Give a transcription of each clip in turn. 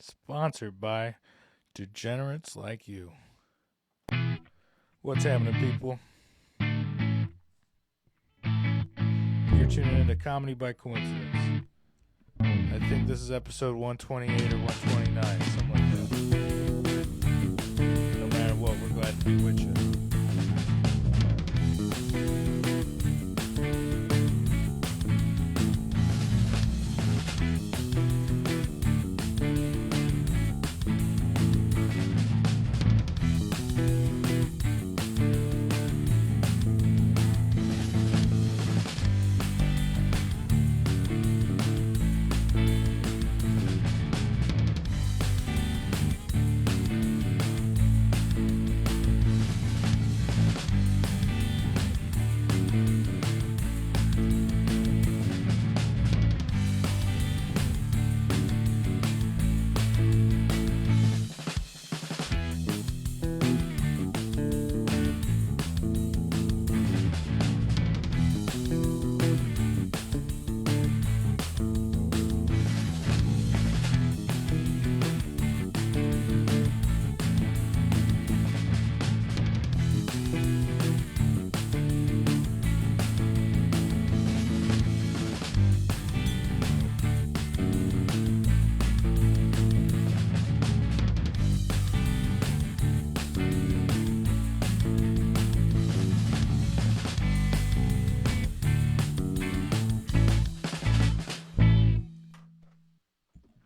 Sponsored by Degenerates Like You. What's happening, people? You're tuning into Comedy by Coincidence. I think this is episode 128 or 129, something like that. No matter what, we're glad to be with you.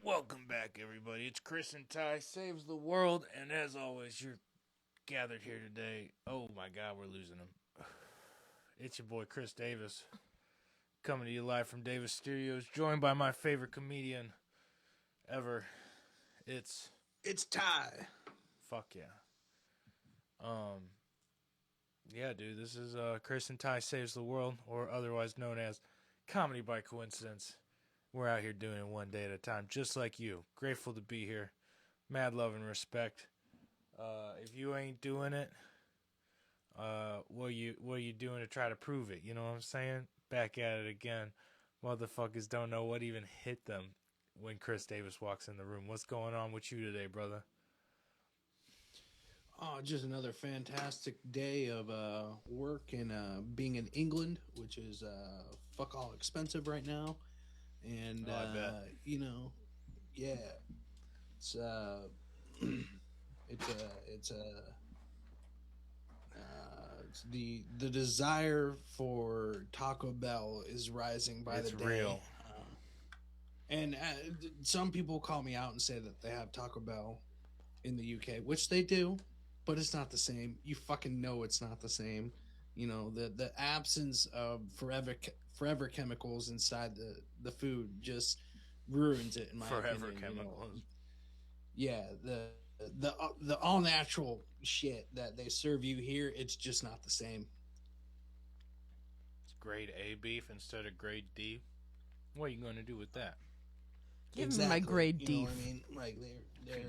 Welcome back, everybody. It's Chris and Ty Saves the World, and as always, you're gathered here today. Oh my God, we're losing him. It's your boy Chris Davis, coming to you live from Davis Studios, joined by my favorite comedian ever. It's Ty. Fuck yeah. Yeah, dude, this is Chris and Ty Saves the World, or otherwise known as Comedy by Coincidence. We're out here doing it one day at a time, just like you. Grateful to be here. Mad love and respect. If you ain't doing it, what are you doing to try to prove it? You know what I'm saying? Back at it again. Motherfuckers don't know what even hit them when Chris Davis walks in the room. What's going on with you today, brother? Oh, just another fantastic day of work and being in England, which is fuck all expensive right now. And I bet. Yeah, it's it's the desire for Taco Bell is rising by It's the day. real. And some people call me out and say that they have Taco Bell in the UK, which they do, but it's not the same. You fucking know it's not the same. You know, the absence of forever chemicals inside the food just ruins it, in my Forever opinion. chemicals. Yeah, the all natural shit that they serve you here, it's just not the same. It's grade A beef instead of grade D. What are you going to do with that? Give me my grade D. You know what I mean? Like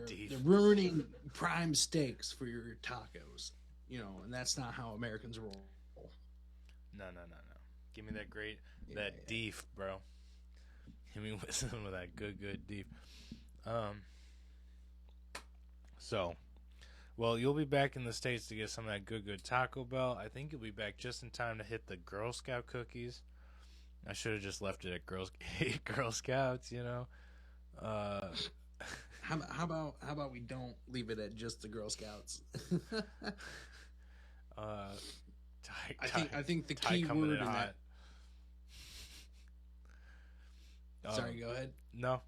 Deef. they're ruining prime steaks for your tacos. You know, and that's not how Americans roll. No. Give me that great, deef, bro. Give me some of that good deef. Well, you'll be back in the States to get some of that good Taco Bell. I think you'll be back just in time to hit the Girl Scout cookies. I should have just left it at Girl Scouts, you know. How about we don't leave it at just the Girl Scouts? I think the key word in that. Sorry, go ahead. No,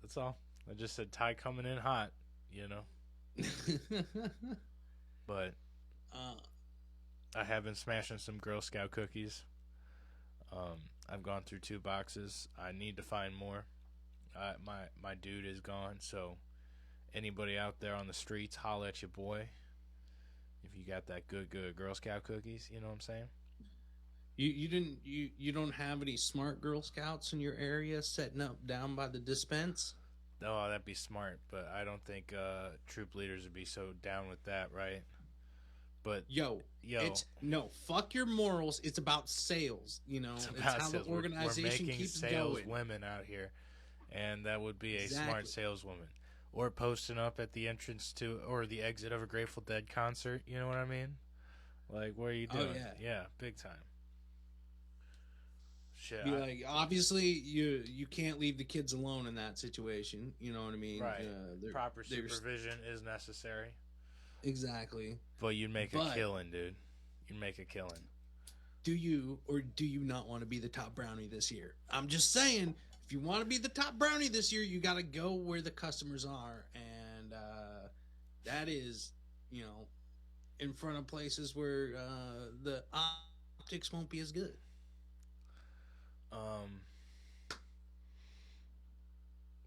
that's all. I just said Ty coming in hot, you know. But I have been smashing some Girl Scout cookies. I've gone through 2 boxes. I need to find more. My dude is gone, so anybody out there on the streets, holla at your boy. If you got that good Girl Scout cookies, you know what I'm saying? You don't have any smart Girl Scouts in your area setting up down by the dispense? Oh, that'd be smart, but I don't think troop leaders would be so down with that, right? But yo, it's no, fuck your morals. It's about sales. You know, it's how the organization we're making keeps sales going. Women out here, and that would be a smart saleswoman. or posting up at the entrance to or the exit of a Grateful Dead concert. You know what I mean? Like, what are you doing? Oh, Yeah, big time. Shit. Be like, obviously, you can't leave the kids alone in that situation. You know what I mean? Right. Proper supervision is necessary. Exactly. But you'd make a killing, dude. You'd make a killing. Do you or do you not want to be the top brownie this year? I'm just saying, if you want to be the top brownie this year, you got to go where the customers are, and that is, in front of places where the optics won't be as good.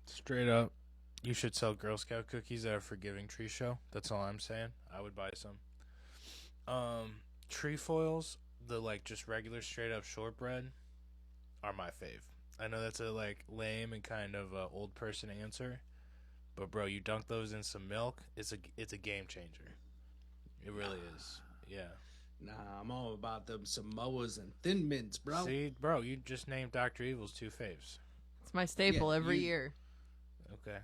Straight up, you should sell Girl Scout cookies at a Forgiving Tree show. That's all I'm saying. I would buy some. Trefoils, the just regular straight up shortbread, are my fave. I know that's a lame and kind of old person answer, but bro, you dunk those in some milk, it's a game changer. It really is. Yeah. Nah, I'm all about them Samoas and Thin Mints, bro. See, bro, you just named Dr. Evil's two faves. It's my staple every year. Okay.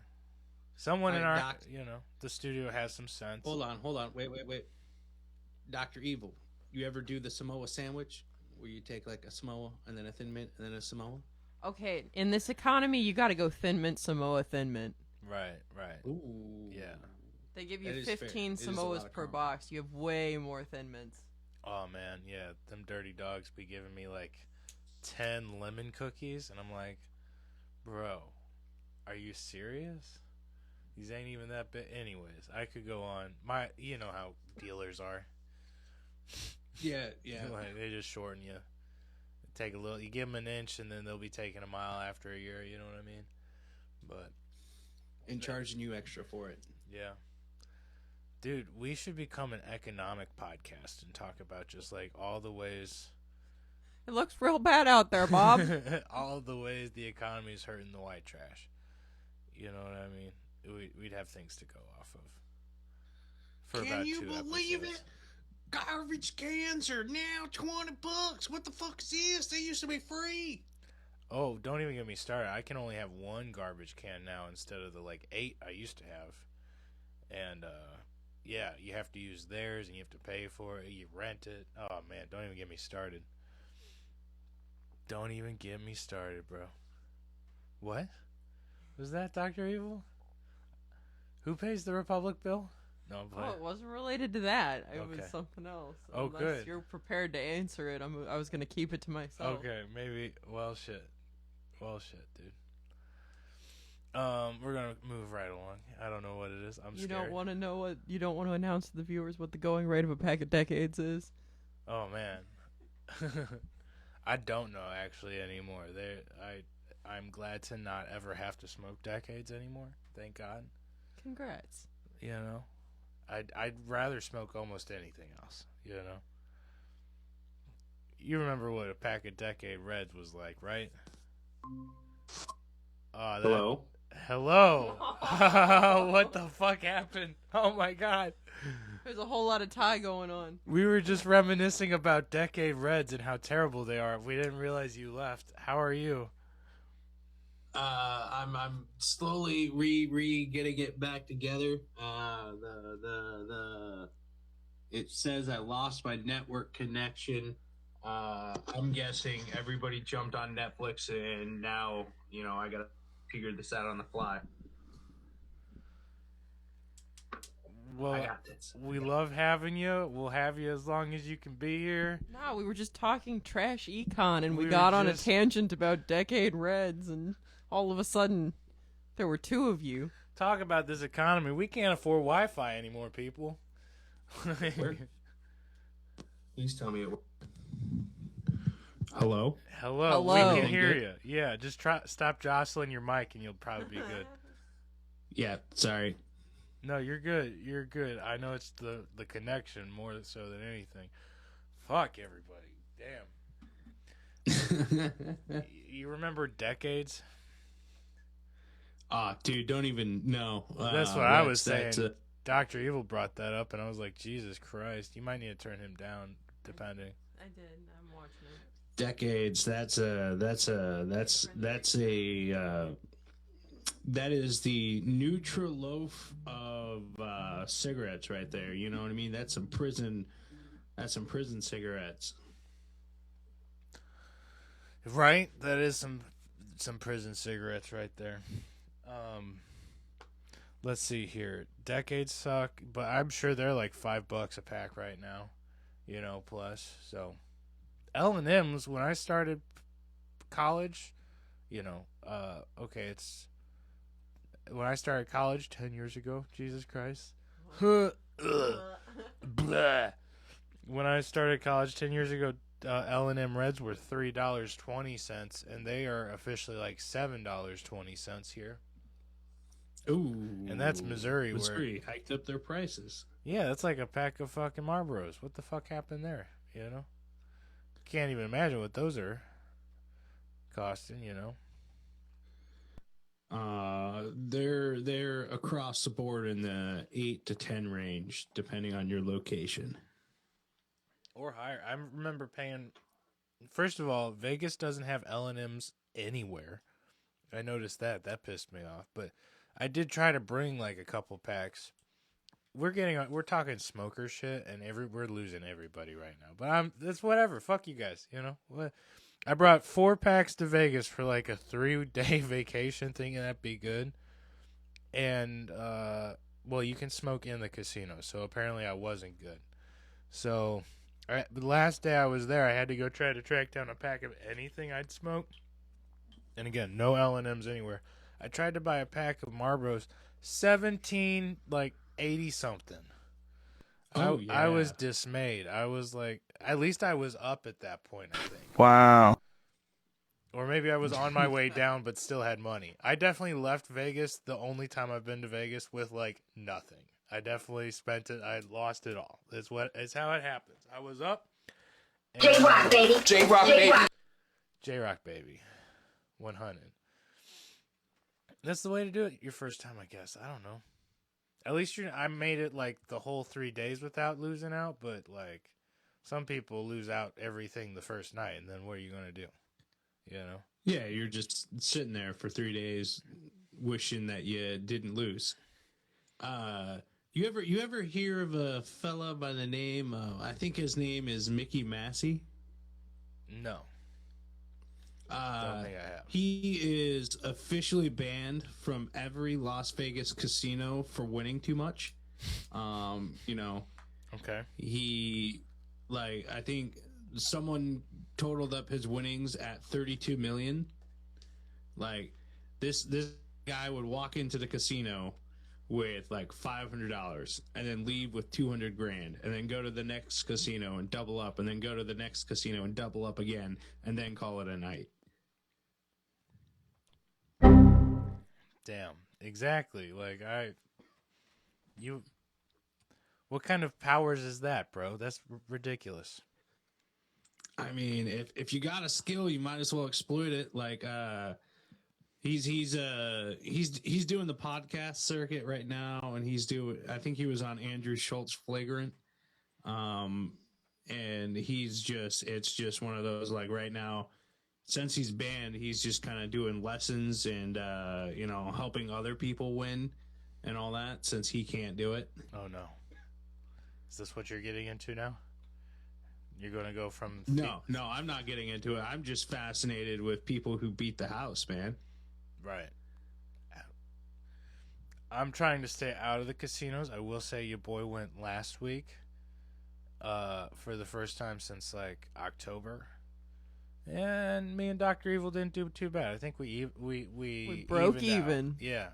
Someone in our, the studio has some sense. Hold on. Wait. Dr. Evil, you ever do the Samoa sandwich where you take a Samoa and then a Thin Mint and then a Samoa? Okay, in this economy, you got to go Thin Mint, Samoa, Thin Mint. Right. Ooh. Yeah. They give you 15 Samoas per box. You have way more Thin Mints. Oh, man, yeah. Them dirty dogs be giving me 10 lemon cookies, and I'm like, bro, are you serious? These ain't even that big. Anyways, I could go on. You know how dealers are. Yeah. They just shorten you. Take a little. You give them an inch, and then they'll be taking a mile after a year. You know what I mean? And charging you extra for it. Yeah. Dude, we should become an economic podcast and talk about just all the ways. It looks real bad out there, Bob. All the ways the economy is hurting the white trash. You know what I mean? We'd have things to go off of. For Can about you 2 believe episodes. it? Garbage cans are now $20. What the fuck is this? They used to be free. Oh, don't even get me started. I can only have one garbage can now instead of the 8 I used to have. And yeah, you have to use theirs and you have to pay for it. You rent it. Oh man, don't even get me started. Don't even get me started, bro. What? Was that Dr. Evil? Who pays the Republic bill? No, I'm playing. Oh, it wasn't related to that. It Okay. was something else. Oh, Unless good. you're prepared to answer it, I was going to keep it to myself. Okay, maybe. Well, shit, dude. We're gonna move right along. I don't know what it is. I'm scared. You don't want to know what? You don't want to announce to the viewers what the going rate of a pack of Decades is? Oh man, I don't know actually anymore. I'm glad to not ever have to smoke Decades anymore. Thank God. Congrats. I'd rather smoke almost anything else. You remember what a pack of Decade Reds was like, right? Hello. What the fuck happened? Oh my God. There's a whole lot of tie going on. We were just reminiscing about Decade Reds and how terrible they are. We didn't realize you left. How are you? I'm slowly getting it back together. It says I lost my network connection. I'm guessing everybody jumped on Netflix and now, I gotta figure this out on the fly. Well, I got this. We love having you. We'll have you as long as you can be here. No, we were just talking trash econ and we got on a tangent about Decade Reds and all of a sudden there were two of you. Talk about this economy. We can't afford Wi-Fi anymore, people. Please tell me it. Hello? Hello. We can hear you. Yeah, just stop jostling your mic and you'll probably be good. Yeah, sorry. No, you're good. You're good. I know it's the connection more so than anything. Fuck everybody. Damn. You remember Decades? Dude, don't even know. That's what I was saying. Dr. Evil brought that up, and I was like, Jesus Christ. You might need to turn him down, depending. I did. I'm watching it. Decades. That's a That is the neutral loaf of cigarettes right there. You know what I mean? That's some prison. That's some prison cigarettes. Right? That is some prison cigarettes right there. Let's see here. Decades suck, but I'm sure they're like $5 a pack right now. Plus. So L&M's when I started college, okay, it's when I started college 10 years ago. Jesus Christ. Blah. When I started college 10 years ago, L&M Reds were $3.20, and they are officially like $7.20 here. Ooh. And that's Missouri. Missouri hiked up their prices. Yeah, that's like a pack of fucking Marlboros. What the fuck happened there? Can't even imagine what those are costing, They're across the board in the 8 to 10 range, depending on your location. Or higher. I remember paying. First of all, Vegas doesn't have L&M's anywhere. I noticed that. That pissed me off. But I did try to bring like a couple packs. We're talking smoker shit, and we're losing everybody right now. But it's whatever. Fuck you guys. What? I brought 4 packs to Vegas for like a 3-day vacation, thinking that'd be good. And well, you can smoke in the casino, so apparently I wasn't good. So the last day I was there, I had to go try to track down a pack of anything I'd smoke. And again, no L&M's anywhere. I tried to buy a pack of Marlboros, 17 like 80 something. I was dismayed. I was like, at least I was up at that point, I think. Wow. Or maybe I was on my way down but still had money. I definitely left Vegas, the only time I've been to Vegas, with like nothing. I definitely spent it. I lost it all. It's how it happens. I was up. J-Rock, baby. J-Rock, baby. J-Rock, baby. 100. That's the way to do it your first time, I guess. I don't know. At least I made it like the whole 3 days without losing out, but like some people lose out everything the first night, and then what are you going to do? Yeah, you're just sitting there for 3 days wishing that you didn't lose. You ever hear of a fella by the name I think his name is Mickey Massey? No. Don't think I have. He is officially banned from every Las Vegas casino for winning too much. Okay. He I think someone totaled up his winnings at 32 million. Like this guy would walk into the casino with like $500 and then leave with 200 grand and then go to the next casino and double up and then go to the next casino and double up again and then call it a night. Damn. Exactly. What kind of powers is that, bro? That's ridiculous. I mean, if you got a skill, you might as well exploit it. Like, he's doing the podcast circuit right now, and I think he was on Andrew Schultz Flagrant, and it's just one of those, like, right now, since he's banned, he's just kind of doing lessons and helping other people win and all that, since he can't do it. Oh no, is this what you're getting into now? You're going to go from... No, I'm not getting into it. I'm just fascinated with people who beat the house, man. Right. I'm trying to stay out of the casinos. I will say your boy went last week for the first time since, like, October. And me and Dr. Evil didn't do too bad. I think we broke even. Out. Yeah.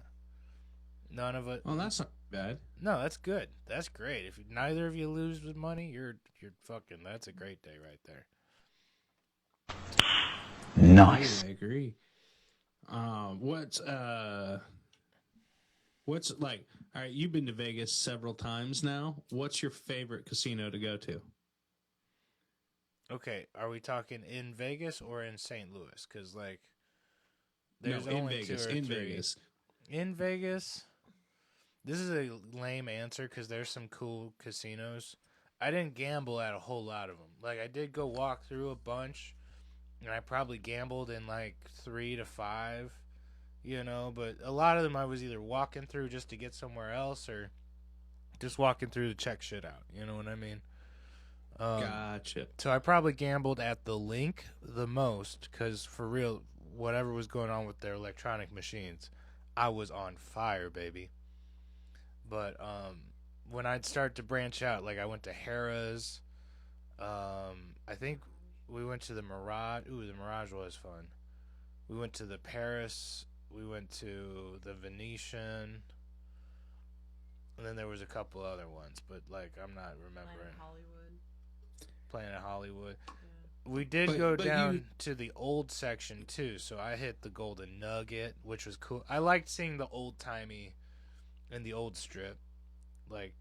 None of it... Well, that's not bad. No, that's good. That's great. If neither of you lose with money, you're fucking... That's a great day right there. Nice. I agree. What's like? All right, you've been to Vegas several times now. What's your favorite casino to go to? Okay, are we talking in Vegas or in St. Louis? Because like, there's in only Vegas. 2 or 3. Vegas. In Vegas. This is a lame answer because there's some cool casinos. I didn't gamble at a whole lot of them. Like, I did go walk through a bunch, and I probably gambled in like 3 to 5. you know, but a lot of them I was either walking through just to get somewhere else or just walking through to check shit out. You know what I mean? Gotcha. So I probably gambled at the Link the most because, for real, whatever was going on with their electronic machines, I was on fire, baby. But when I'd start to branch out, like I went to Harrah's, I think we went to the Mirage. Ooh, the Mirage was fun. We went to the Paris. We went to the Venetian. And then there was a couple other ones, but like I'm not remembering. Planet Hollywood. Yeah. We did go down to the old section too, so I hit the Golden Nugget, which was cool. I liked seeing the old timey and the old strip, like.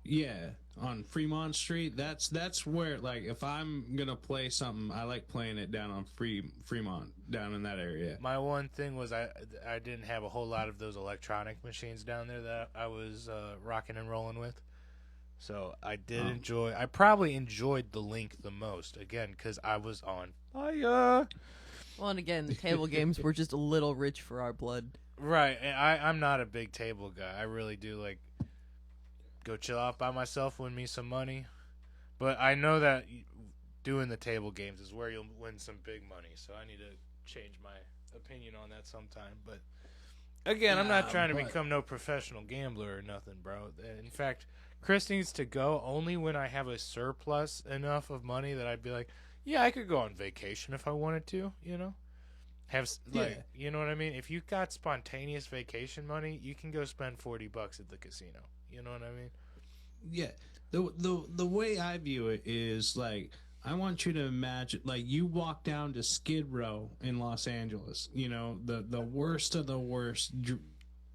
Yeah, on Fremont Street. That's where, like, if I'm gonna play something, I like playing it down on Fremont, down in that area. My one thing was I didn't have a whole lot of those electronic machines down there that I was rocking and rolling with. So I did enjoy. I probably enjoyed the Link the most, again, because I was on fire. Well, and again, the table games were just a little rich for our blood. Right, and I'm not a big table guy. I really do like go chill out by myself, win me some money. But I know that doing the table games is where you'll win some big money. So I need to change my opinion on that sometime. But again, I'm not trying to become no professional gambler or nothing, bro. In fact, Chris needs to go only when I have a surplus enough of money that I'd be like, yeah, I could go on vacation if I wanted to, you know? You know what I mean? If you got spontaneous vacation money, you can go spend $40 at the casino. You know what I mean? Yeah. The way I view it is like, I want you to imagine, like, you walk down to Skid Row in Los Angeles, you know, the worst of the worst,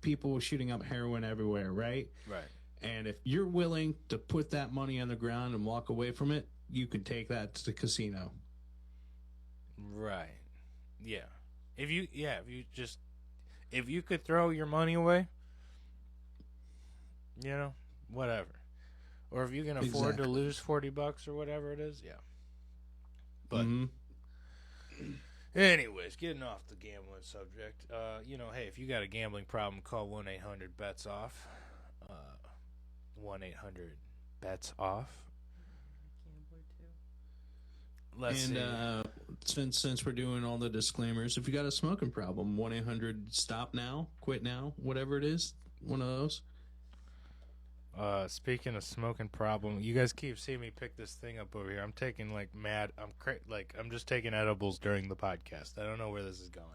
people shooting up heroin everywhere, right? Right. And if you're willing to put that money on the ground and walk away from it, you can take that to the casino. Right. Yeah. If you could throw your money away, you know, whatever. Or if you can afford to lose $40 or whatever it is, yeah. But anyways, getting off the gambling subject, you know, hey, if you got a gambling problem, call 1-800-BETS-OFF. 1-800-BETS-OFF. Let's see. Since we're doing all the disclaimers, if you got a smoking problem, 1-800-STOP NOW, quit now, whatever it is, one of those. Speaking of smoking problem, you guys keep seeing me pick this thing up over here. I'm taking I'm just taking edibles during the podcast. I don't know where this is going.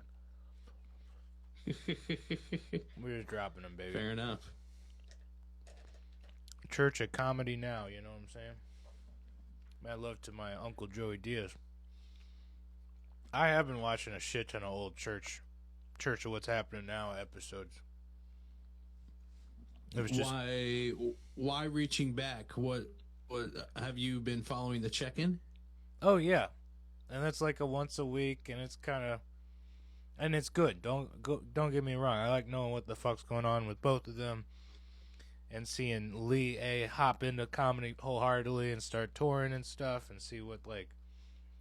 We're just dropping them, baby. Fair enough. Church of Comedy now, you know what I'm saying? Mad love to my Uncle Joey Diaz. I have been watching a shit ton of old Church of What's Happening Now episodes. It was just why reaching back? What have you been following the check-in? Oh yeah, and that's like a once a week, and it's kind of, and it's good. Don't get me wrong. I like knowing what the fuck's going on with both of them, and seeing Lee A hop into comedy wholeheartedly and start touring and stuff, and see what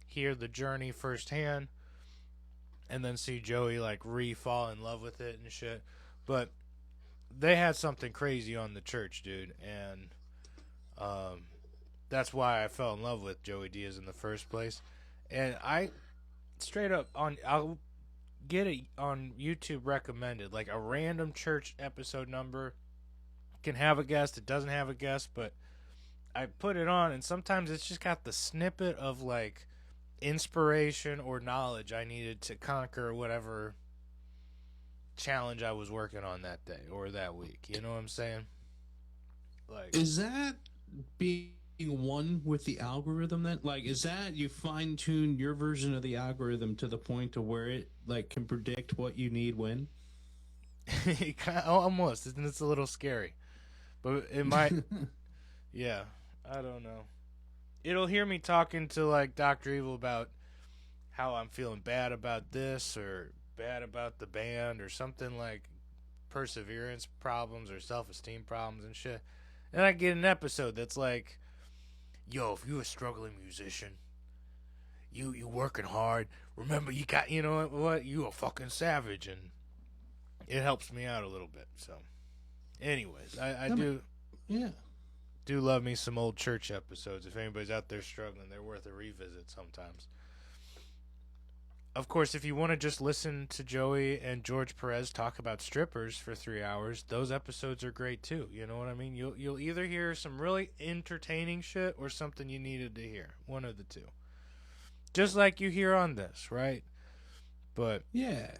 hear the journey firsthand, and then see Joey fall in love with it and shit. But they had something crazy on the church, dude, and that's why I fell in love with Joey Diaz in the first place. And I straight up I'll get it on YouTube recommended, like a random church episode number can have a guest, it doesn't have a guest, but I put it on, and sometimes it's just got the snippet of inspiration or knowledge I needed to conquer whatever challenge I was working on that day or that week. You know what I'm saying? Is that being one with the algorithm then? Is that you fine tune your version of the algorithm to the point to where it can predict what you need when? Almost. It's a little scary. But it might yeah, I don't know. It'll hear me talking to Dr. Evil about how I'm feeling bad about this or bad about the band or something, like perseverance problems or self-esteem problems and shit. And I get an episode that's like, yo, if you're a struggling musician, you working hard, remember you got, you know what, you a fucking savage. And it helps me out a little bit. So, anyways, I No, do Yeah. do love me some old church episodes. If anybody's out there struggling, they're worth a revisit sometimes. Of course, if you want to just listen to Joey and George Perez talk about strippers for 3 hours, those episodes are great too. You know what I mean? You'll either hear some really entertaining shit or something you needed to hear. One of the two. Just like you hear on this, right? But Yeah.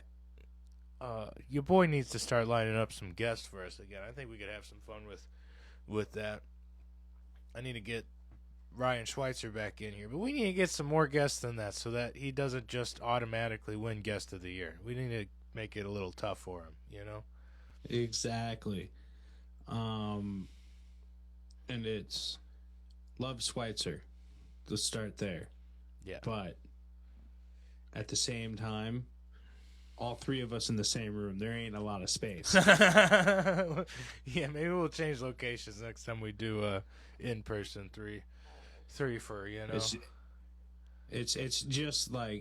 your boy needs to start lining up some guests for us again. I think we could have some fun with that. I need to get Ryan Schweitzer back in here, but we need to get some more guests than that so that he doesn't just automatically win guest of the year. We need to make it a little tough for him, you know? Exactly. And it's love Schweitzer. Let's start there. Yeah. But at the same time, all three of us in the same room, there ain't a lot of space. Yeah, maybe we'll change locations next time we do in-person three for, you know. It's just like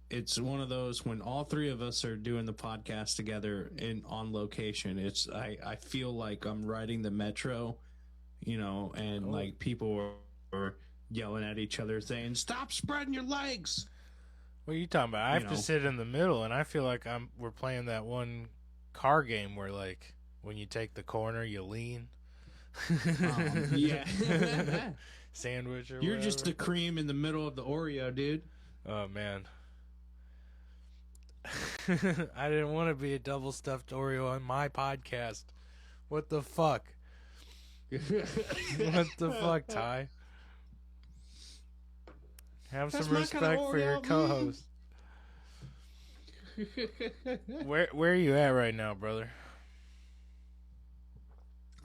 it's one of those when all three of us are doing the podcast together on location. I feel like I'm riding the metro, you know, and like people are yelling at each other saying, "Stop spreading your legs." What are you talking about? I have to sit in the middle, and I feel like we're playing that one car game where, like, when you take the corner, you lean. Yeah. Sandwich or You're whatever. just the cream in the middle of the Oreo, dude. Oh, man. I didn't want to be a double stuffed Oreo on my podcast. What the fuck? What the fuck, Ty? Have That's some my kind of respect for your Oreo, co-host. Where are you at right now, brother?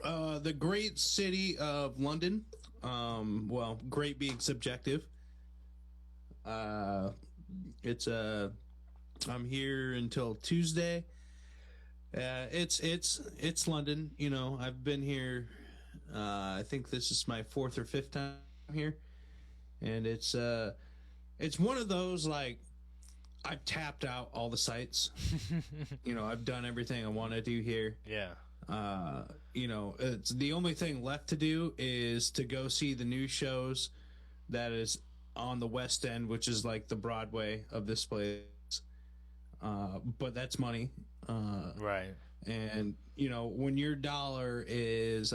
The great city of London. Well, great being subjective. It's I'm here until Tuesday. It's London. You know, I've been here. I think this is my 4th or 5th time here, and it's one of those, like, I've tapped out all the sites. You know, I've done everything I want to do here. Yeah. You know, it's the only thing left to do is to go see the new shows that is on the West End, which is like the Broadway of this place. But that's money. Right. And, you know, when your dollar is,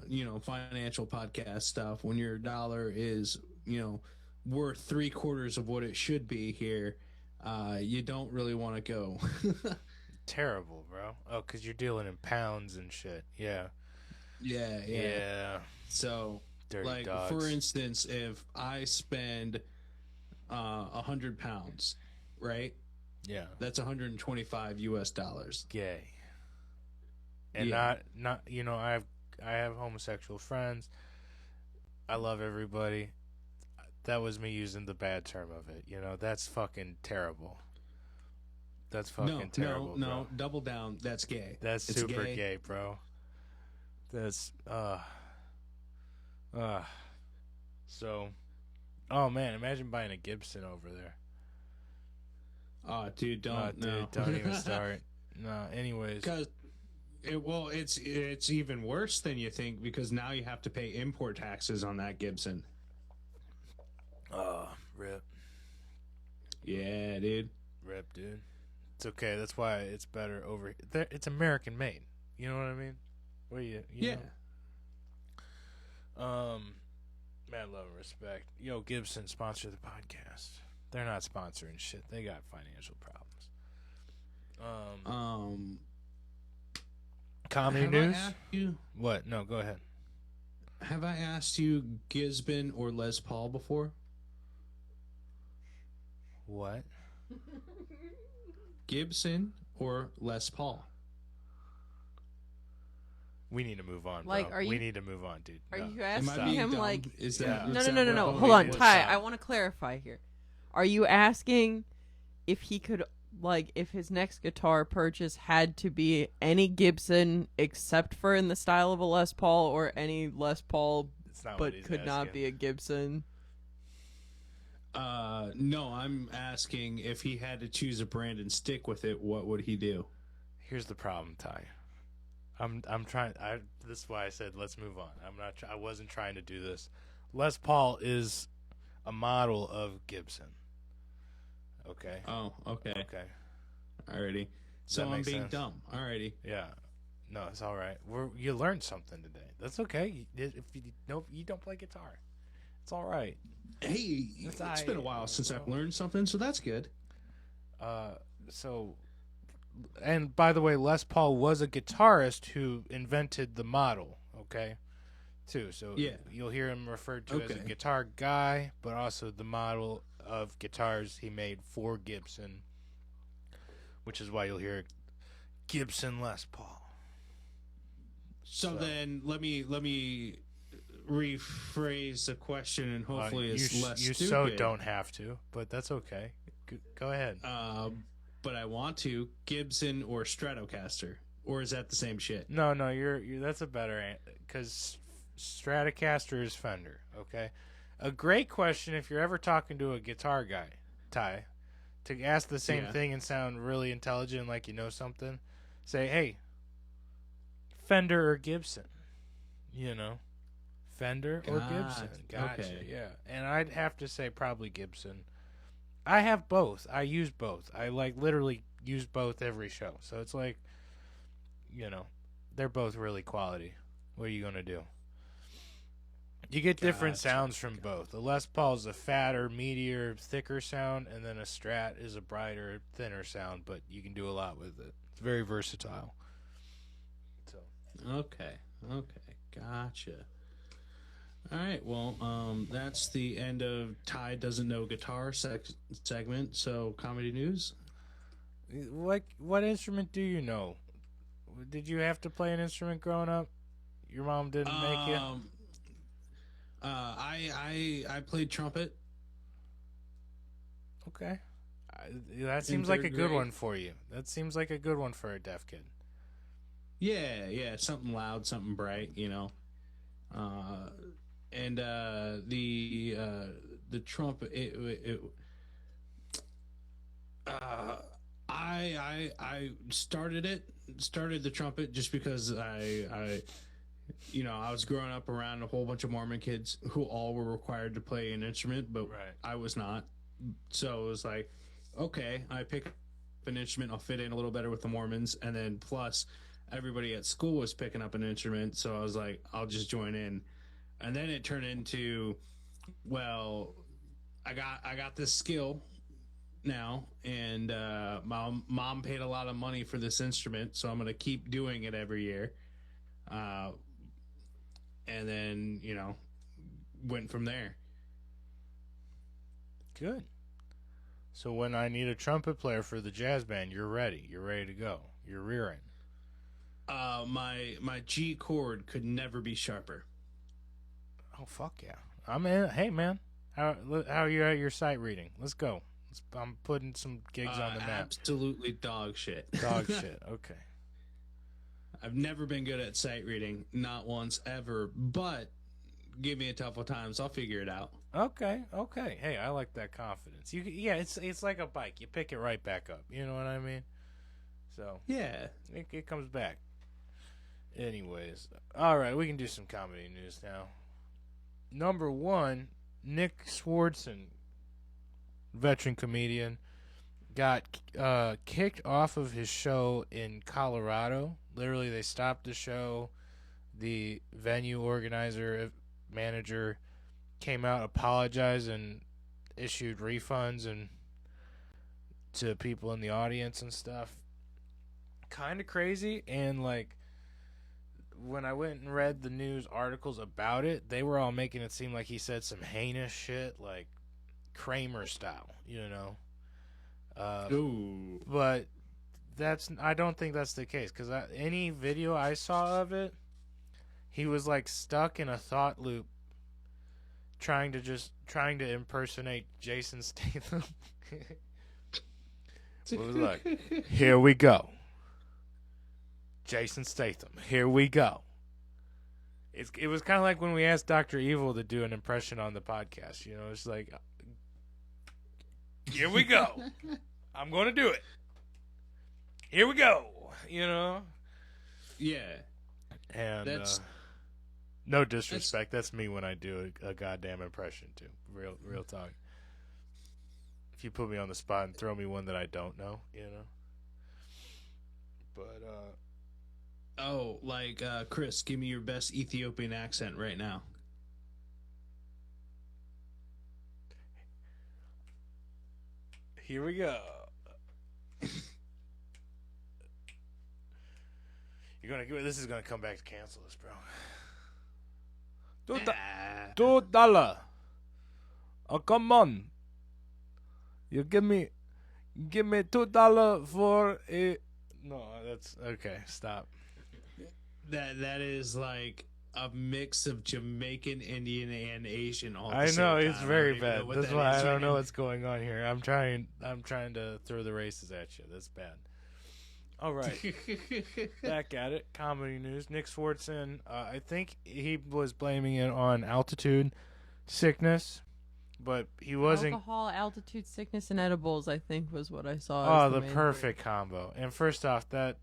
you know, financial podcast stuff, when your dollar is, you know, worth 3/4 of what it should be here, you don't really want to go. Terrible, bro. Oh, because you're dealing in pounds and shit. Yeah. Yeah. So, Dirty like, dogs. for instance, if I spend 100 pounds, right? Yeah. That's $125 US. Gay. And Yeah. not you know, I have homosexual friends. I love everybody. That was me using the bad term of it. You know, that's fucking terrible. That's fucking terrible. No, bro. double down. That's gay. That's It's super gay, bro. That's so, oh man, imagine buying a Gibson over there. Oh, dude, don't Don't even start. No, anyways. Because it's even worse than you think, because now you have to pay import taxes on that Gibson. Oh, rip. Yeah, dude. Rip, dude. It's okay. That's why it's better over there. It's American made. You know what I mean? What you Yeah. know? Mad love and respect. Yo, Gibson, sponsor the podcast. They're not sponsoring shit. They got financial problems. Comedy Have news? I asked you, What? No, go ahead. have I asked you Gisbin or Les Paul before? What? Gibson or Les Paul? We need to move on, bro. Like, are we you- need to move on, dude. Are No. you Am I asking being him, dumb? like... Is Yeah. that, No, is no, that no, no, what no. I'm Hold on, getting? Ty. I want to clarify here. Are you asking if he could, like, if his next guitar purchase had to be any Gibson except for in the style of a Les Paul, or any Les Paul It's not what but he's could not asking. be a Gibson? No, I'm asking if he had to choose a brand and stick with it, what would he do? Here's the problem, Ty. I'm trying. This is why I said let's move on. I wasn't trying to do this. Les Paul is a model of Gibson. Okay. Oh, okay. Okay. Alrighty. So that I'm make being sense? dumb. Alrighty. Yeah. No, it's all right. You learned something today. That's okay. If you don't play guitar, it's all right. Hey, it's been a while since I've learned something, so that's good. And by the way, Les Paul was a guitarist who invented the model. Okay. Too. So Yeah. you'll hear him referred to as a Okay. guitar guy, but also the model of guitars he made for Gibson, which is why you'll hear Gibson Les Paul. So then let me rephrase the question, and hopefully it's less you stupid. so don't have to, but that's okay. Go ahead. But I want to Gibson or Stratocaster, or is that the same shit? No, you're that's a better because Stratocaster is Fender. Okay, a great question if you're ever talking to a guitar guy, Ty, to ask the same thing and sound really intelligent, like you know something. Say, hey, Fender or Gibson, Fender or Gibson. Gotcha. Okay. Yeah, and I'd have to say probably Gibson. I have both. I use both. I literally use both every show. So it's like, they're both really quality. What are you gonna do? You get different sounds from both. The Les Paul is a fatter, meatier, thicker sound, and then a Strat is a brighter, thinner sound. But you can do a lot with it. It's very versatile. So. Okay, gotcha. All right, well, that's the end of Ty Doesn't Know Guitar segment. So, comedy news. What instrument do you know? Did you have to play an instrument growing up? Your mom didn't make you? I played trumpet. Okay. That seems like a good one for you. That seems like a good one for a deaf kid. Yeah, something loud, something bright, And the trumpet, I started the trumpet just because I was growing up around a whole bunch of Mormon kids who all were required to play an instrument, but I was not. So it was like, okay, I pick up an instrument, I'll fit in a little better with the Mormons, and then plus everybody at school was picking up an instrument, so I was like, I'll just join in. And then it turned into, well, I got this skill now, and mom paid a lot of money for this instrument, so I'm gonna keep doing it every year. And then went from there. Good. So when I need a trumpet player for the jazz band, you're ready. You're ready to go. You're rearing. My G chord could never be sharper. Oh, fuck yeah. I'm in. Hey, man. How are you at your sight reading? Let's go. I'm putting some gigs on the map. Absolutely dog shit. Dog shit. Okay. I've never been good at sight reading. Not once ever. But give me a couple times. I'll figure it out. Okay. Hey, I like that confidence. It's like a bike. You pick it right back up. You know what I mean? So. Yeah. It comes back. Anyways. All right. We can do some comedy news now. Number one, Nick Swardson, veteran comedian, got kicked off of his show in Colorado. Literally, they stopped the show. The venue organizer, manager, came out, apologized, and issued refunds and to people in the audience and stuff. Kind of crazy, and when I went and read the news articles about it, they were all making it seem like he said some heinous shit, like Kramer style, Ooh. But I don't think that's the case, because any video I saw of it, he was stuck in a thought loop, trying to impersonate Jason Statham. It was like, here we go. Jason Statham, here we go. It was kind of like when we asked Dr. Evil to do an impression on the podcast. It's like, here we go. I'm going to do it. Here we go. you know. Yeah. And That's no disrespect, that's me when I do a goddamn impression too. Real talk. If you put me on the spot and throw me one that I don't know, you know. But Chris, give me your best Ethiopian accent right now. here we go. This is gonna come back to cancel us, bro. $2. Oh, come on. You give me $2 for a. No, that's okay. Stop. That is like a mix of Jamaican, Indian, and Asian. All at the I same know it's time. very I don't even bad. know what That's that why is, I don't man. know what's going on here. I'm trying to throw the races at you. That's bad. All right, back at it. Comedy news. Nick Swardsons. I think he was blaming it on altitude sickness, but he wasn't. Alcohol, altitude sickness, and edibles, I think, was what I saw. Oh, as the main perfect combo. And first off, that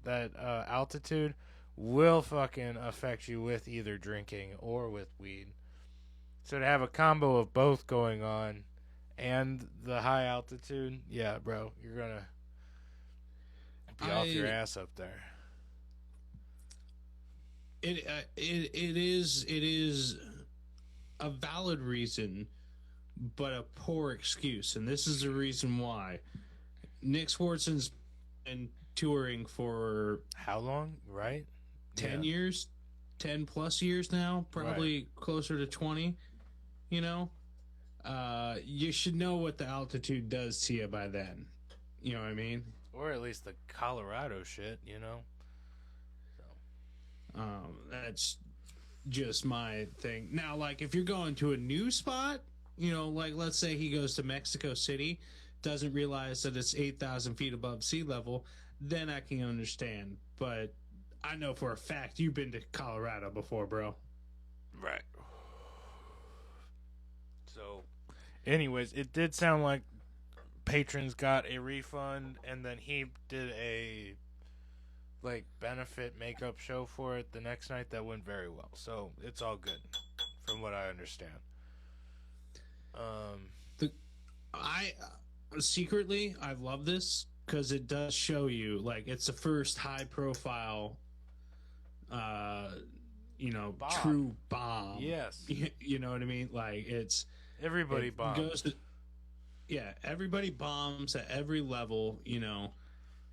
altitude will fucking affect you with either drinking or with weed. So to have a combo of both going on and the high altitude, yeah, bro, you're gonna be off your ass up there. It is a valid reason, but a poor excuse, and this is the reason why. Nick Swardson's been touring for How long? Right? 10 Yeah. years, 10 plus years now, probably closer to 20. You know, you should know what the altitude does to you by then. You know what I mean? Or at least the Colorado shit, you know. That's just my thing. Now, like, if you're going to a new spot, you know, like, let's say he goes to Mexico City, doesn't realize that it's 8,000 feet above sea level, then I can understand. But I know for a fact you've been to Colorado before, bro. Right. So, anyways, it did sound like patrons got a refund, and then he did a benefit makeup show for it the next night that went very well. So it's all good, from what I understand. I secretly I love this because it does show you, like, it's the first high profile Bomb. true bomb. Yes, You know what I mean? Like, everybody it bombs. Everybody bombs at every level. You know,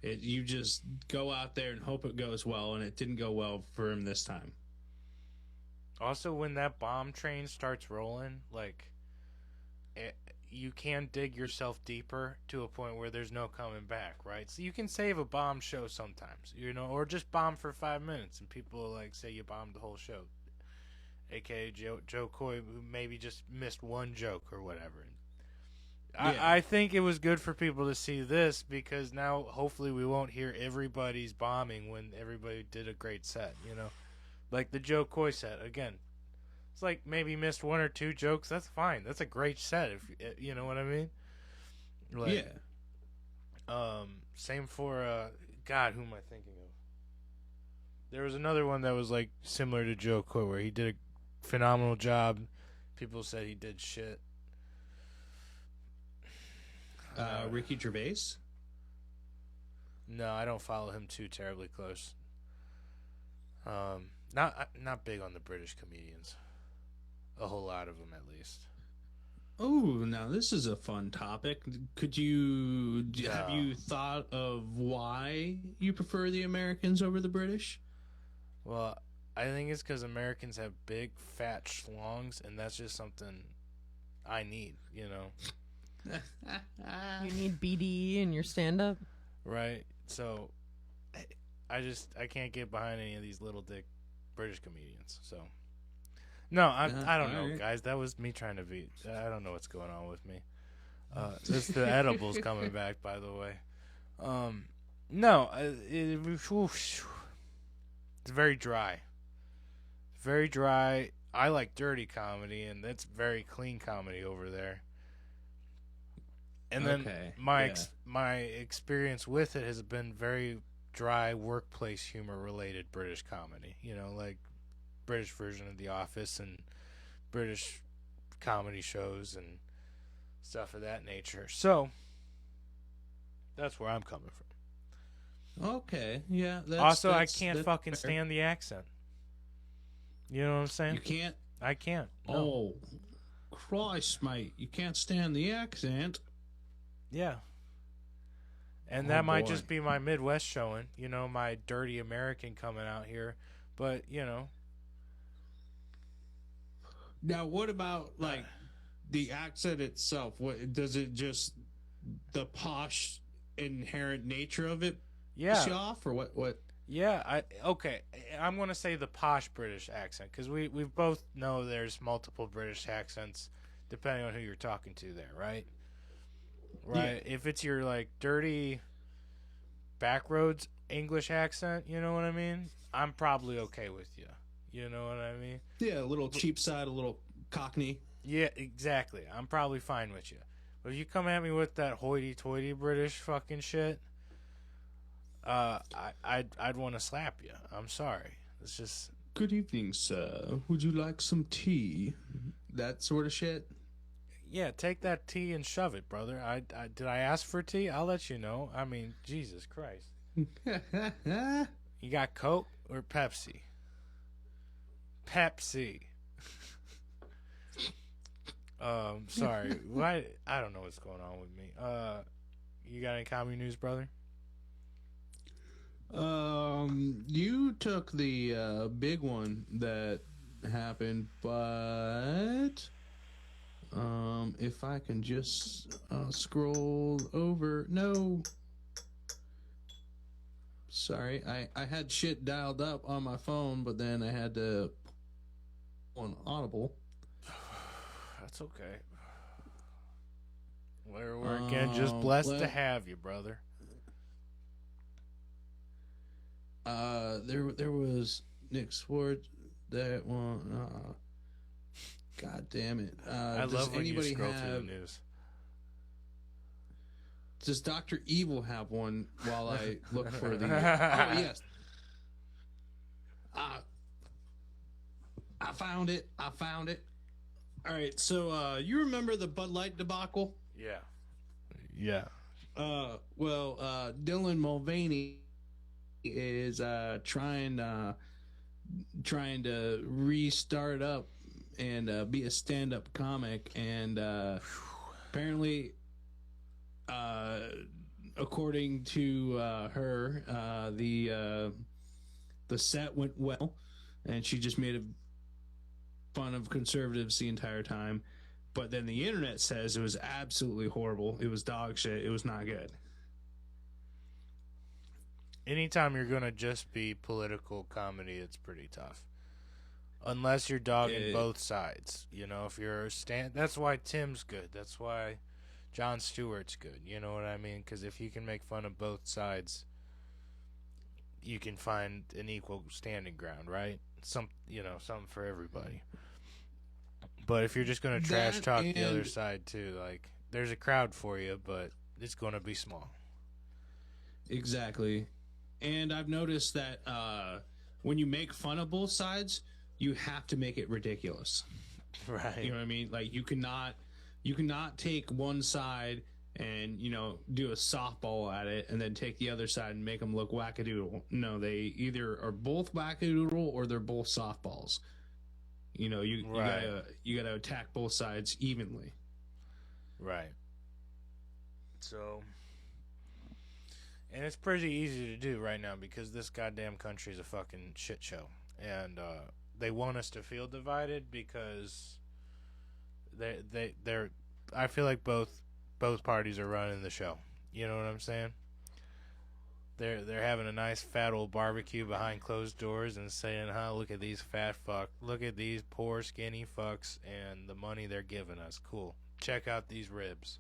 you just go out there and hope it goes well, and it didn't go well for him this time. Also, when that bomb train starts rolling, you can dig yourself deeper to a point where there's no coming back, right? So you can save a bomb show sometimes, you know, or just bomb for 5 minutes, and people say you bombed the whole show. AKA Joe Coy, who maybe just missed one joke or whatever. Yeah. I think it was good for people to see this, because now hopefully we won't hear everybody's bombing when everybody did a great set, you know? Like the Joe Coy set, again. It's like maybe missed one or two jokes. That's fine. That's a great set, if you know what I mean? Yeah. Same for God, who am I thinking of? There was another one that was similar to Joe Coy, where he did a phenomenal job. People said he did shit. Ricky Gervais? No, I don't follow him too terribly close. Not big on the British comedians. A whole lot of them, at least. Oh, now this is a fun topic. Have you thought of why you prefer the Americans over the British? Well, I think it's because Americans have big, fat schlongs, and that's just something I need, you know? You need BDE in your stand-up? Right? So, I can't get behind any of these little dick British comedians, so... No, I don't know, right. guys. That was me trying to be... I don't know what's going on with me. It's the edibles coming back, by the way. No, it's very dry. Very dry. I like dirty comedy, and that's very clean comedy over there. And then Okay, my experience with it has been very dry workplace humor related British comedy. You know, like British version of The Office and British comedy shows and stuff of that nature. So that's where I'm coming from. Okay, yeah. Also, I can't that's fucking fair. stand the accent. You know what I'm saying? You can't. I can't. No. Oh, Christ, mate! You can't stand the accent. Yeah. And Oh, that might boy. just be my Midwest showing, you know, my dirty American coming out here. But, you know. Now, what about like the accent itself? What does it just the posh inherent nature of it piss you Yeah. off, or what? Yeah, okay. I'm going to say the posh British accent cuz we both know there's multiple British accents depending on who you're talking to there, right? Right. If it's your like dirty backroads English accent, you know what I mean? I'm probably okay with you. You know what I mean? Yeah, a little cheap side, a little Cockney. Yeah, exactly. I'm probably fine with you. But if you come at me with that hoity-toity British fucking shit, I'd want to slap you. I'm sorry. It's just Good evening, sir. Would you like some tea? That sort of shit. yeah. Take that tea and shove it, brother. I did I ask for tea? I'll let you know. I mean, Jesus Christ. You got Coke or Pepsi? Pepsi. Sorry. Why? I don't know what's going on with me. You got any comedy news, brother? You took the big one that happened, but if I can just scroll over. No. Sorry, I had shit dialed up on my phone, but then I had to on Audible. That's okay. We're again just blessed to have you, brother. There was Nick Swartz. That one. God damn it. I does love when you anybody scroll through have? the news. Does Dr. Evil have one while I look for the... Oh, yes. I found it. All right, so you remember the Bud Light debacle? Yeah. Yeah. Dylan Mulvaney is trying to restart up and be a stand-up comic, and apparently... according to her, the set went well, and she just made fun of conservatives the entire time. But then the internet says it was absolutely horrible. It was dog shit. It was not good. Anytime you're gonna just be political comedy, it's pretty tough. Unless you're dogging both sides, you know. If you're that's why Tim's good. That's why Jon Stewart's good. You know what I mean? Because if you can make fun of both sides, you can find an equal standing ground, right? Something for everybody. But if you're just gonna trash talk the other side too, like there's a crowd for you, but it's gonna be small. Exactly. And I've noticed that when you make fun of both sides, you have to make it ridiculous. Right. You know what I mean? Like you cannot take one side and do a softball at it and then take the other side and make them look wackadoodle. No, they either are both wackadoodle or they're both softballs. You gotta attack both sides evenly. Right. So, and it's pretty easy to do right now because this goddamn country is a fucking shit show, and they want us to feel divided because they're I feel like both parties are running the show. You know what I'm saying? They're having a nice fat old barbecue behind closed doors and saying, "Huh, look at these fat fuck, look at these poor skinny fucks and the money they're giving us. Cool. Check out these ribs."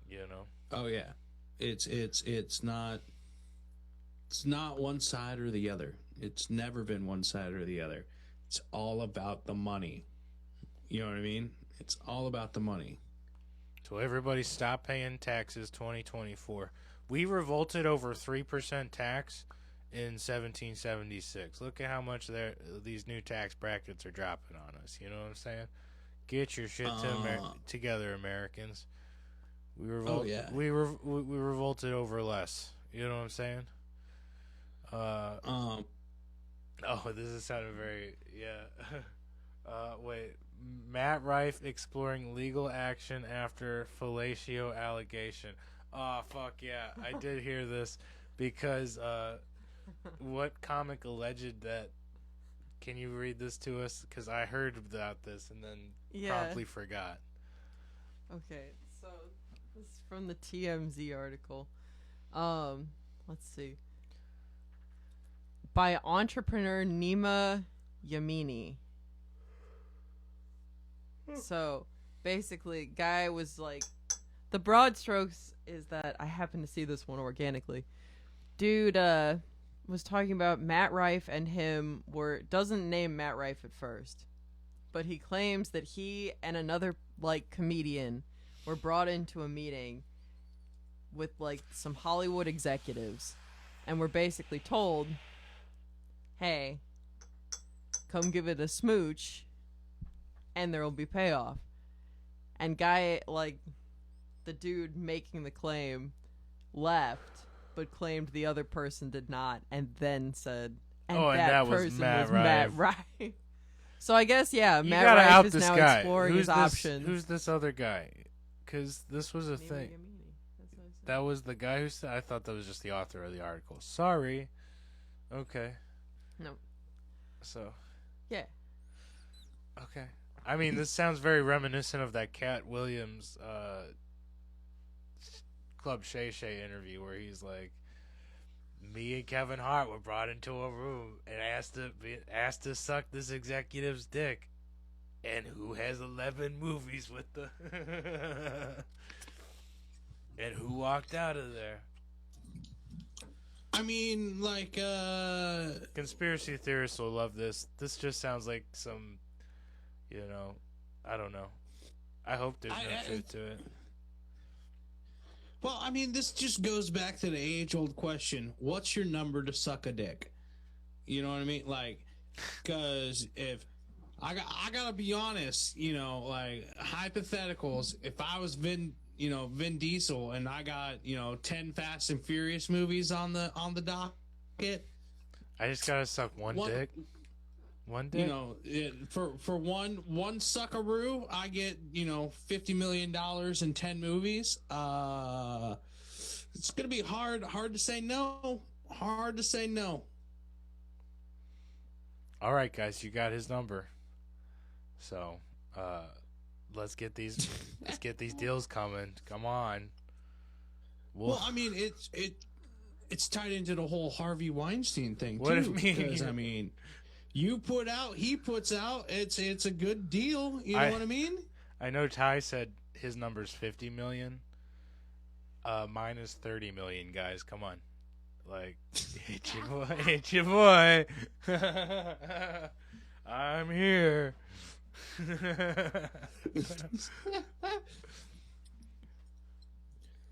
You know? Oh yeah, it's not one side or the other. It's never been one side or the other. It's all about the money. You know what I mean? It's all about the money. So everybody stop paying taxes 2024. We revolted over 3% tax in 1776. Look at how much these new tax brackets are dropping on us. You know what I'm saying? Get your shit together, Americans. We revolted over less. You know what I'm saying? Oh, this is sounding very wait. Matt Rife exploring legal action after fellatio allegation. Oh, fuck yeah. I did hear this because what comic alleged that? Can you read this to us? Because I heard about this and then promptly forgot. Okay, so this is from the TMZ article. Let's see. By entrepreneur Nima Yamini. So, basically, guy was like, the broad strokes is that I happened to see this one organically. Dude, was talking about Matt Rife and him doesn't name Matt Rife at first, but he claims that he and another, like, comedian were brought into a meeting with, like, some Hollywood executives and were basically told, hey, come give it a smooch and there will be payoff. And guy, like, the dude making the claim left, but claimed the other person did not, and then said, and that person was Matt Rife. So I guess, Matt Rife is now exploring his options. Who's this other guy? Because this was a thing. That was the guy who said. I thought that was just the author of the article. Sorry. Okay. No. So. Yeah. Okay. I mean, this sounds very reminiscent of that Cat Williams Club Shay Shay interview where he's like, me and Kevin Hart were brought into a room and asked to suck this executive's dick. And who has 11 movies with the... and who walked out of there? I mean, like, Conspiracy theorists will love this. This just sounds like some, I don't know. I hope there's no truth to it. Well, I mean, this just goes back to the age-old question: what's your number to suck a dick? You know what I mean? Like, because if I gotta be honest, like hypotheticals. If I was Vin Diesel, and I got 10 Fast and Furious movies on the docket, I just gotta suck one dick. One dick. For one suckaroo, I get $50 million in 10 movies. It's gonna be hard to say no. Hard to say no. All right, guys, you got his number. So, let's get these deals coming. Come on. Well, I mean, it's tied into the whole Harvey Weinstein thing what too. Because I mean, you put out, he puts out. It's a good deal. You know what I mean? I know Ty said his number's 50 million. Mine is 30 million. Guys, come on. Like, hit your boy. I'm here.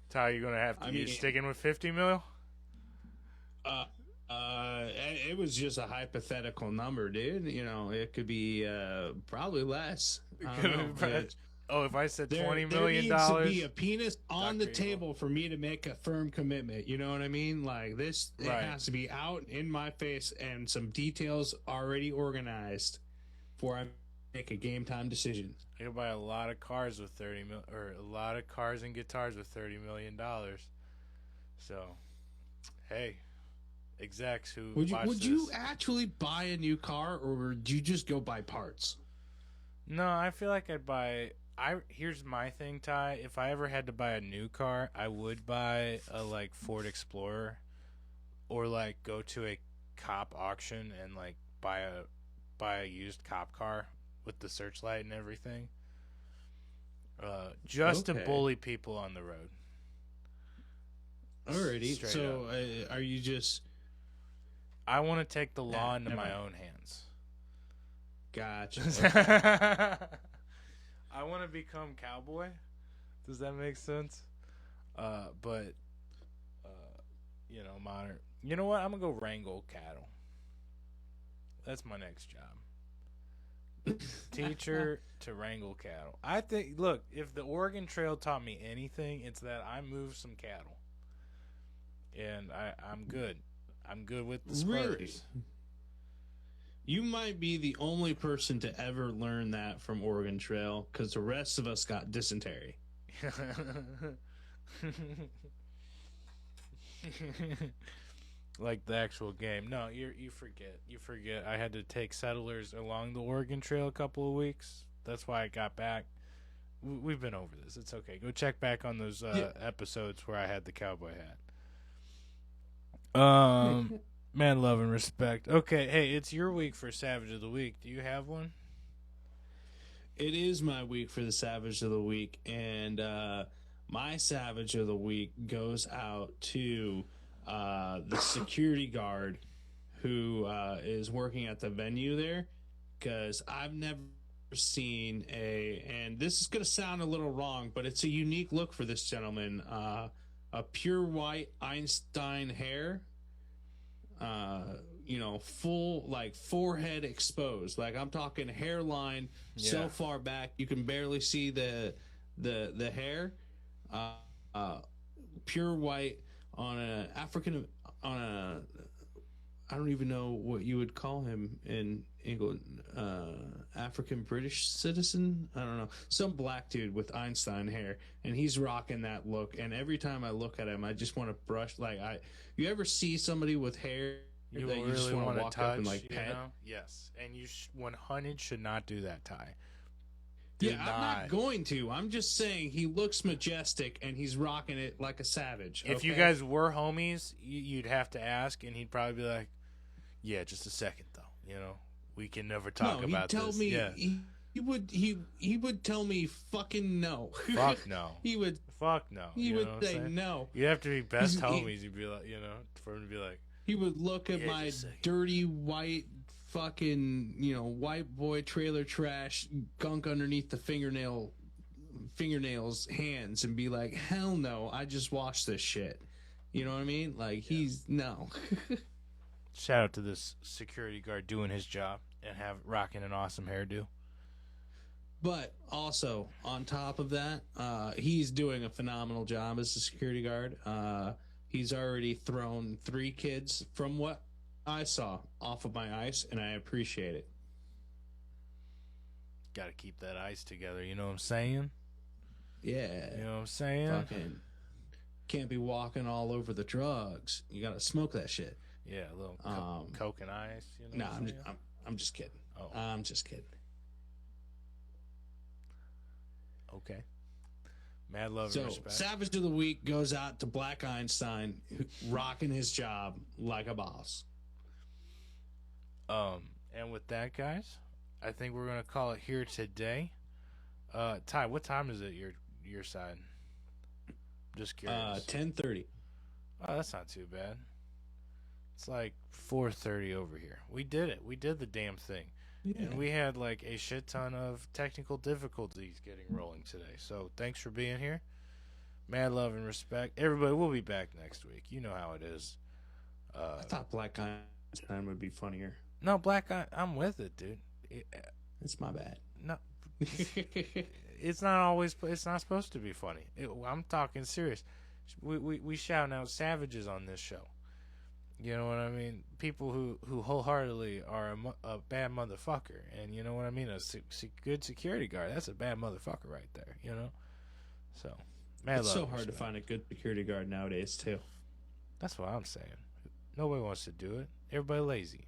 Ty, you gonna have to. You sticking with 50 mil? It was just a hypothetical number, dude. It could be probably less. If I said $20 million, there needs to be a penis on the table for me to make a firm commitment. You know what I mean? Like this, it has to be out in my face and some details already organized before I make a game time decision. I could buy a lot of cars with or a lot of cars and guitars with $30 million. So, hey, execs who would you actually buy a new car, or would you just go buy parts? No, I feel like I'd buy. Here's my thing, Ty. If I ever had to buy a new car, I would buy a Ford Explorer, or go to a cop auction and buy a used cop car with the searchlight and everything. Just to bully people on the road. Alrighty. So are you just? I want to take the law into my own hands. Gotcha. Okay. I want to become cowboy. Does that make sense? But monitor. You know what? I'm gonna go wrangle cattle. That's my next job. Teacher to wrangle cattle. I think. Look, if the Oregon Trail taught me anything, it's that I moved some cattle, and I'm good. I'm good with the spurs. Really? You might be the only person to ever learn that from Oregon Trail, because the rest of us got dysentery. Like the actual game. No, you forget. You forget. I had to take settlers along the Oregon Trail a couple of weeks. That's why I got back. We've been over this. It's okay. Go check back on those episodes where I had the cowboy hat. Man, love and respect. Okay, hey, it's your week for Savage of the Week. Do you have one? It is my week for the Savage of the Week, and my Savage of the Week goes out to the security guard who is working at the venue there, because I've never seen and this is going to sound a little wrong, but it's a unique look for this gentleman. A pure white Einstein hair, full, like, forehead exposed. Like, I'm talking hairline so far back you can barely see the hair. Pure white on I don't even know what you would call him in England. African British citizen? I don't know. Some black dude with Einstein hair, and he's rocking that look. And every time I look at him, I just want to brush. You ever see somebody with hair You that you really just want want to to walk touch, up and like pet? Yes, and you 100 should not do that, Ty. I'm not going to. I'm just saying he looks majestic, and he's rocking it like a savage. If you guys were homies, you'd have to ask, and he'd probably be like, "Yeah, just a second, though. We can never talk about this." He would tell me fucking no. Fuck no. He would. Fuck no. He would say no. You'd have to be best homies. You'd be like, for him to be like. He would look at my dirty white fucking, white boy trailer trash gunk underneath the fingernails hands and be like, hell no, I just washed this shit. You know what I mean? Like, he's no. Shout out to this security guard doing his job and rocking an awesome hairdo. But also, on top of that, he's doing a phenomenal job as a security guard. He's already thrown 3 kids, from what I saw, off of my ice, and I appreciate it. Got to keep that ice together, you know what I'm saying? Yeah. You know what I'm saying? Fucking can't be walking all over the drugs. You got to smoke that shit. Yeah, a little Coke and ice. No, I'm just kidding. Oh. I'm just kidding. Okay. Mad love and respect. Savage of the Week goes out to Black Einstein, rocking his job like a boss. And with that, guys, I think we're gonna call it here today. Ty, what time is it your side? Just curious. 10:30. Oh, that's not too bad. It's like 4:30 over here. We did it. We did the damn thing. Yeah. And we had like a shit ton of technical difficulties getting rolling today. So thanks for being here. Mad love and respect. Everybody, we'll be back next week. You know how it is. I thought Black Einstein would be funnier. No, Black Eye, I'm with it, dude. It's my bad. No. It's not supposed to be funny. I'm talking serious. We shouting out savages on this show. You know what I mean? People who wholeheartedly are a bad motherfucker. And you know what I mean? A good security guard. That's a bad motherfucker right there, So, it's so hard to find a good security guard nowadays, too. That's what I'm saying. Nobody wants to do it. Everybody lazy.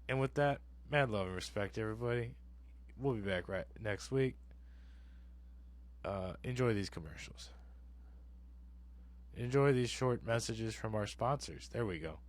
And with that, mad love and respect, everybody. We'll be back right next week. Enjoy these commercials. Enjoy these short messages from our sponsors. There we go.